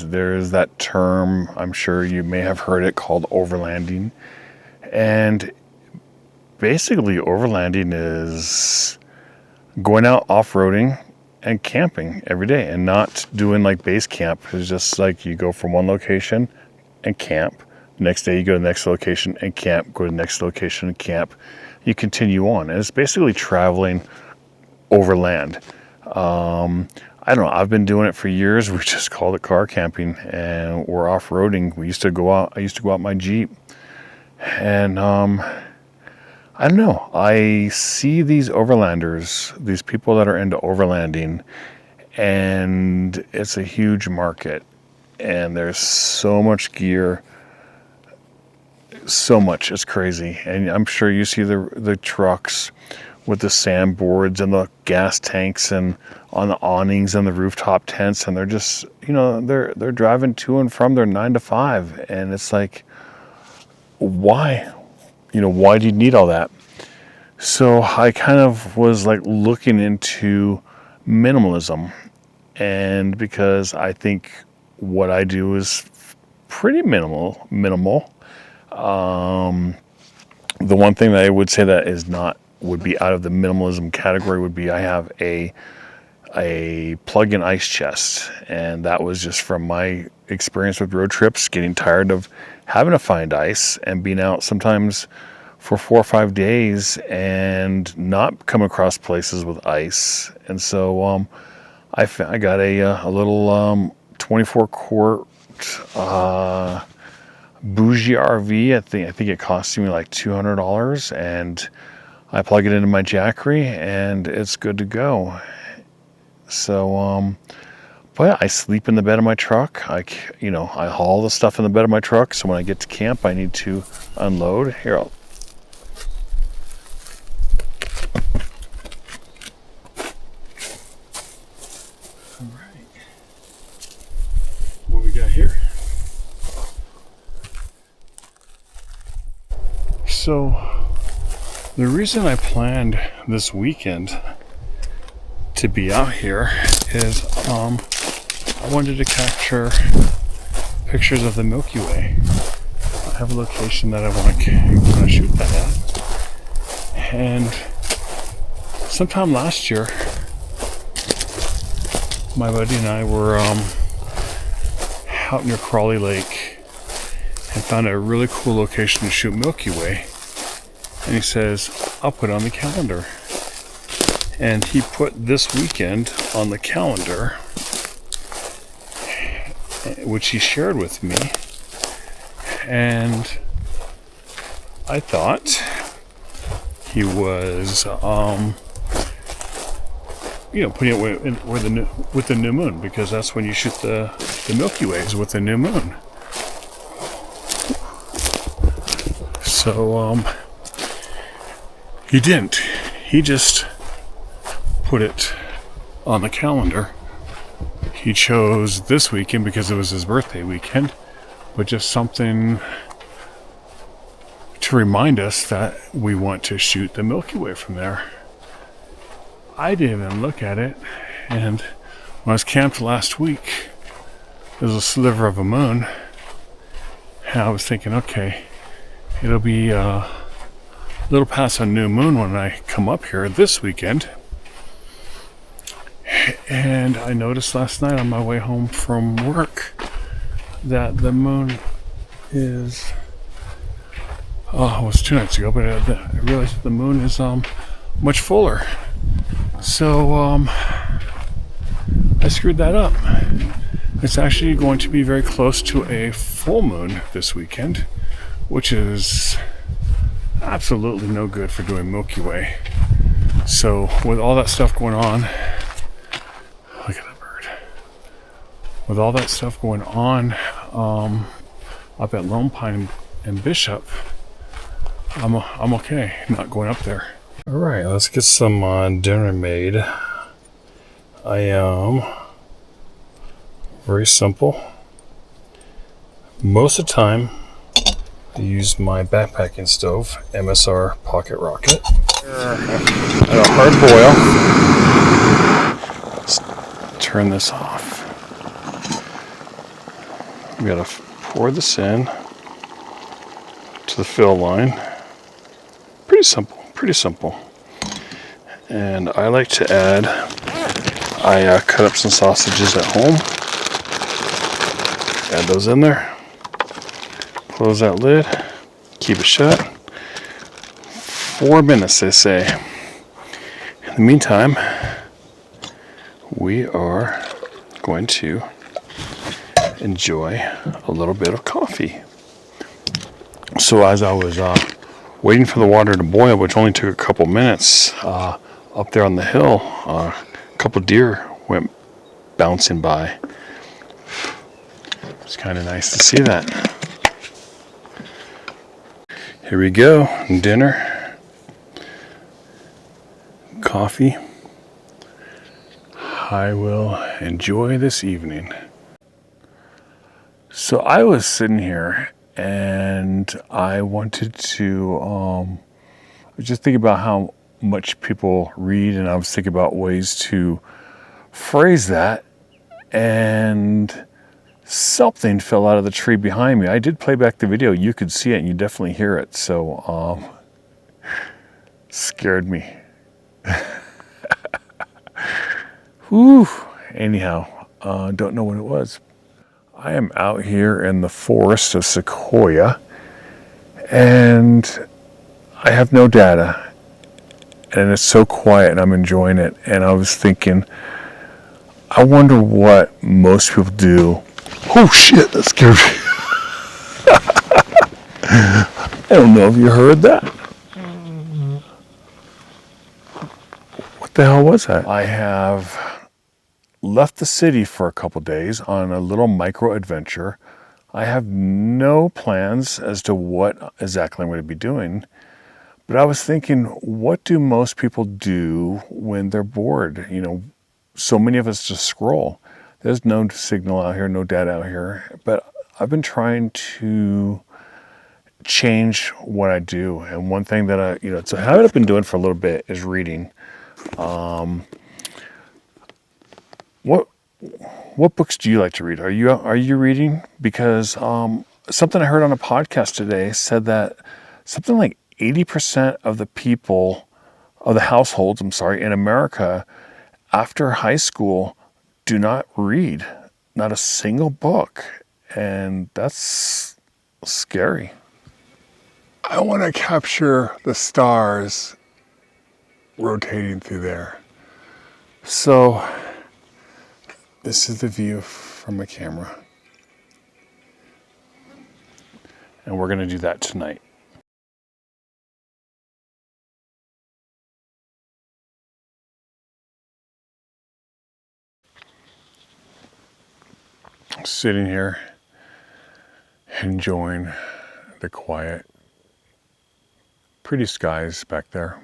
and there's that term, I'm sure you may have heard it, called overlanding. And basically overlanding is going out off-roading and camping every day, and not doing like base camp. It's just like you go from one location and camp. Next day you go to the next location and camp, go to the next location and camp. You continue on, and it's basically traveling overland. I don't know, I've been doing it for years. We just called it car camping, and we're off-roading. I used to go out my Jeep, and I don't know, I see these overlanders, these people that are into overlanding, and it's a huge market, and there's so much gear, so much, it's crazy. And I'm sure you see the trucks with the sandboards and the gas tanks and on the awnings and the rooftop tents, and they're just, they're driving to and from their 9 to 5, and it's like, why? Why do you need all that? So I kind of was like looking into minimalism, and because I think what I do is pretty minimal. The one thing that I would say that would be out of the minimalism category would be I have a plug-in ice chest, and that was just from my experience with road trips, getting tired of having to find ice and being out sometimes for 4 or 5 days and not come across places with ice. And so I got a little 24 quart bougie RV. I think it cost me like $200, and I plug it into my Jackery and it's good to go. So but I sleep in the bed of my truck. I haul the stuff in the bed of my truck, so when I get to camp I need to unload. Here, all right, what we got here? So the reason I planned this weekend to be out here is I wanted to capture pictures of the Milky Way. I have a location that I want to shoot that at. And sometime last year, my buddy and I were out near Crawley Lake and found a really cool location to shoot Milky Way. And he says, I'll put it on the calendar. And he put this weekend on the calendar, which he shared with me. And I thought he was, putting it with the new moon, because that's when you shoot the Milky Ways, with the new moon. So, he didn't. He just put it on the calendar. He chose this weekend because it was his birthday weekend, but just something to remind us that we want to shoot the Milky Way from there. I didn't even look at it, and when I was camped last week, there was a sliver of a moon, and I was thinking, okay, it'll be a little past a new moon when I come up here this weekend. And I noticed last night on my way home from work that the moon is, it was 2 nights ago, but I realized the moon is much fuller. So I screwed that up. It's actually going to be very close to a full moon this weekend, which is absolutely no good for doing Milky Way. So with all that stuff going on, look at that bird. With all that stuff going on up at Lone Pine and Bishop, I'm okay not going up there. All right, let's get some dinner made. I am very simple. Most of the time, I use my backpacking stove, MSR Pocket Rocket. At a hard boil. Let's turn this off. We gotta pour this in to the fill line. Pretty simple, pretty simple. And I like to add, I cut up some sausages at home. Add those in there. Close that lid. Keep it shut. 4 minutes, they say. In the meantime, we are going to enjoy a little bit of coffee. So as I was waiting for the water to boil, which only took a couple minutes, up there on the hill, a couple deer went bouncing by. It's kind of nice to see that. Here we go, dinner, coffee. I will enjoy this evening. So I was sitting here and I wanted to, I was just thinking about how much people read, and I was thinking about ways to phrase that, and something fell out of the tree behind me. I did play back the video. You could see it and you definitely hear it. So, scared me. Whew. Anyhow, don't know what it was. I am out here in the forest of Sequoia, and I have no data, and it's so quiet and I'm enjoying it. And I was thinking, I wonder what most people do. Oh shit, that scared me. I don't know if you heard that. What the hell was that? I have left the city for a couple days on a little micro adventure. I have no plans as to what exactly I'm going to be doing, but I was thinking, what do most people do when they're bored? You know, so many of us just scroll. There's no signal out here, no data out here, but I've been trying to change what I do. And one thing that it's a habit I've been doing for a little bit is reading. What books do you like to read? Are you reading? Because something I heard on a podcast today said that something like 80% of the people, of the households, in America after high school do not read, not a single book. And that's scary. I want to capture the stars rotating through there. So this is the view from my camera. And we're going to do that tonight. Sitting here, enjoying the quiet, pretty skies back there.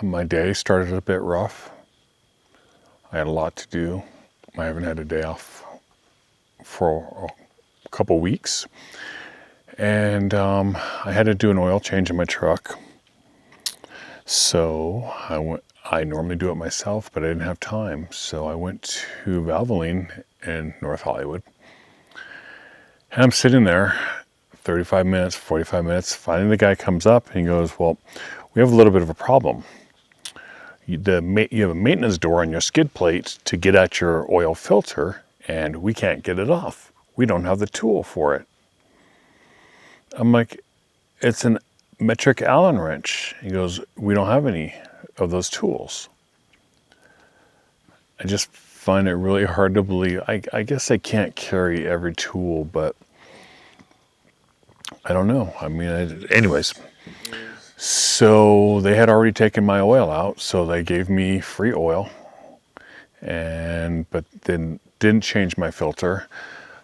My day started a bit rough. I had a lot to do. I haven't had a day off for a couple weeks. And I had to do an oil change in my truck. So I normally do it myself, but I didn't have time. So I went to Valvoline in North Hollywood. And I'm sitting there 35 minutes, 45 minutes. Finally, the guy comes up and he goes, well, we have a little bit of a problem. You have a maintenance door on your skid plate to get at your oil filter, and we can't get it off. We don't have the tool for it. I'm like, it's an metric Allen wrench. He goes, we don't have any of those tools. I just find it really hard to believe. I guess I can't carry every tool, but I don't know. I mean, anyways. So they had already taken my oil out, so they gave me free oil, but then didn't change my filter.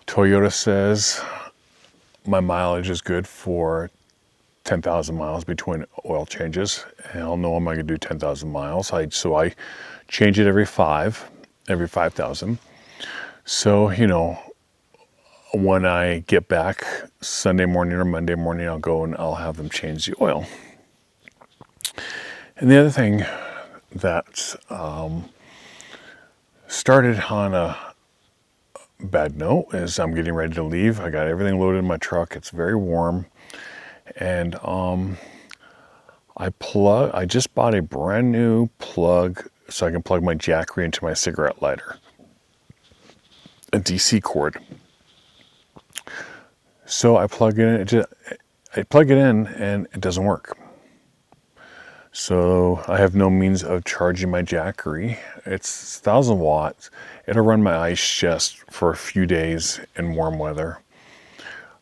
Toyota says my mileage is good for 10,000 miles between oil changes. Hell no, am I going to do 10,000 miles? So I change it every 5,000. So, when I get back Sunday morning or Monday morning, I'll go and I'll have them change the oil. And the other thing that started on bad note is I'm getting ready to leave. I got everything loaded in my truck. It's very warm. And I just bought a brand new plug so I can plug my Jackery into my cigarette lighter. A DC cord. So I plug it in and it doesn't work. So I have no means of charging my Jackery. It's 1,000 watts. It'll run my ice chest for a few days in warm weather.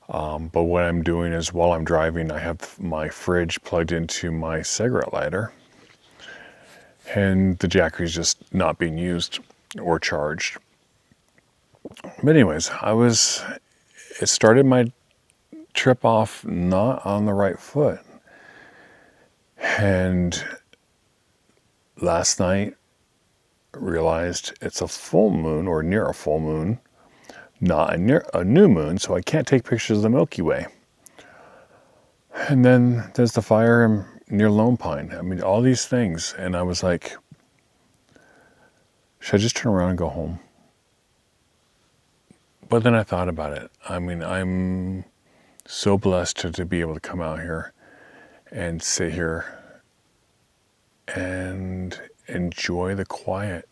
But what I'm doing is while I'm driving, I have my fridge plugged into my cigarette lighter. And the Jackery is just not being used or charged. But anyways, it started my trip off not on the right foot. And last night realized it's a full moon or near a full moon, not a new moon, so I can't take pictures of the Milky Way. And then there's the fire near Lone Pine. I mean, all these things. And I was like, should I just turn around and go home? But then I thought about it. I mean, I'm so blessed to be able to come out here and sit here and enjoy the quiet